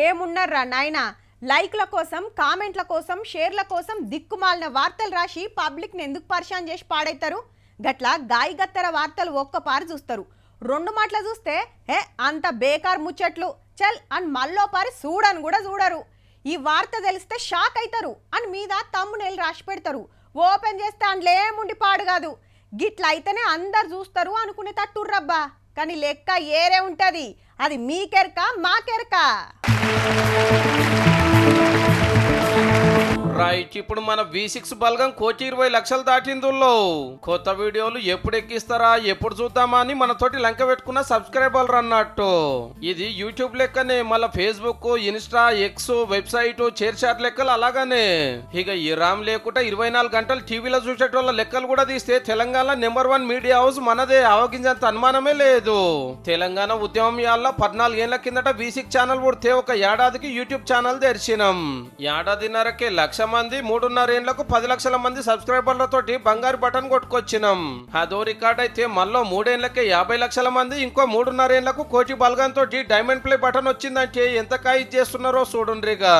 ఏమున్నారా నాయనా, లైక్ల కోసం, కామెంట్ల కోసం, షేర్ల కోసం దిక్కుమాలిన వార్తలు రాసి పబ్లిక్ని ఎందుకు పరిశాన్ చేసి పాడైతారు? గట్లా గాయగత్తర వార్తలు ఒక్కపారి చూస్తారు, రెండు మాటలు చూస్తే అంత బేకార్ ముచ్చట్లు చల్ అని మళ్ళోపారి చూడని కూడా చూడరు. ఈ వార్త తెలిస్తే షాక్ అవుతారు అని మీద తమ్మునేలు రాసి పెడతారు. ఓపెన్ చేస్తే అందులేముండి పాడు కాదు. గిట్ల అయితేనే అందరు చూస్తారు అనుకునే తట్టుర్రబ్బా. కానీ లెక్క ఏరే ఉంటది, అది మీకెరక మాకెరక. రైట్, ఇప్పుడు మన V6 బల్గం 1,20,00,000 దాటిందుల్లో కొత్త వీడియోలు ఎప్పుడు ఎక్కిస్తారా, ఎప్పుడు చూద్దామా అని మనతోటి లంక పెట్టుకున్న సబ్స్క్రైబర్లు అన్నట్టు. ఇది యూట్యూబ్ లెక్కనే, మళ్ళీ Facebook, Insta, X, website, share లెక్కలు అలాగానే. ఇక ఈ రామ్ లేకుండా 24 గంటలు టీవీలో చూసేటోళ్ళ లెక్కలు కూడా తీస్తే తెలంగాణ #1 మీడియా హౌస్ మనదే, అవగించంత అనుమానమే లేదు. తెలంగాణ ఉద్యమం యాళ్ళ 14 ఏళ్ల కిందట V6 ఛానల్ పుడితే ఒక ఏడాదికి యూట్యూబ్ ఛానల్ తెరిచినాం. ఏడాదిన్నరకే 1,00,000 మంది, 3.5 ఏళ్లకు 10 లక్షల మంది సబ్స్క్రైబర్లతోటి బంగారు బటన్ కొట్టుకొచ్చినాం. అదో రికార్డ్ అయితే మళ్ళీ 3 ఏళ్లకే 50 లక్షల మంది, ఇంకో 3.5 ఏళ్లకు 1,00,000 బల్గం తోటి డైమండ్ ప్లే బటన్ వచ్చిందంటే ఎంత కాయి చేస్తున్నారో చూడుండ్రిగా.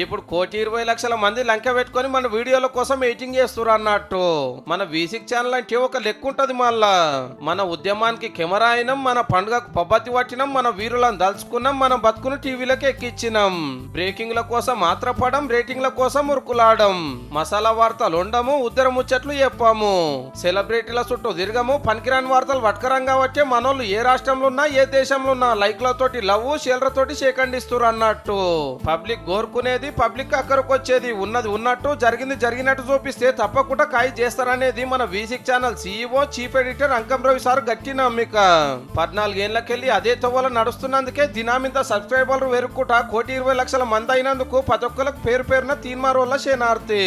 ఇప్పుడు 1,20,00,000 మంది లంక పెట్టుకొని మన వీడియోల కోసం వెయిటింగ్ చేస్తున్నారు అన్నట్టు. మన V6 ఛానల్ అంటే ఒక లెక్క ఉంటది. మళ్ళా మన ఉద్యమానికి కెమెరా అయినాం, మన పండుగకు పబ్బతి పట్టినాం, మన వీరులను దలుచుకున్నాం, మన బతుకును టీవీలకు ఎక్కించినాం. బ్రేకింగ్ల కోసం ఆత్రపడం, రేటింగ్ల కోసం ఉరుకులాడం, మసాలా వార్తలు ఉండము, ఉద్దర ముచ్చట్లు చెప్పాము, సెలబ్రిటీల చుట్టూ తిరగము, పనికిరాని వార్తలు పట్టుకరంగా వచ్చే మనోళ్ళు ఏ రాష్ట్రంలో ఉన్నా, ఏ దేశంలో ఉన్నా లైక్లతోటి లవ్, షేర్లతోటి సేకండిస్తారు అన్నట్టు. పబ్లిక్ కోరుకునేది పబ్లిక్ అక్కడికి వచ్చేది, ఉన్నది ఉన్నట్టు, జరిగింది జరిగినట్టు చూపిస్తే తప్పకుండా కాయి చేస్తారనేది మన V6 channel CEO, chief editor Ankam Ravi sir గట్టి నమ్మిక. 14 ఏళ్లకెళ్ళి అదే తవ్వల నడుస్తున్నందుకే దినామింత సబ్స్క్రైబర్లు వెరుక్కుంటా 1,20,00,000 మంది అయినందుకు ప్రతి ఒక్కరికి పేరు పేరున తీన్మారోళ్ళ శనార్తి.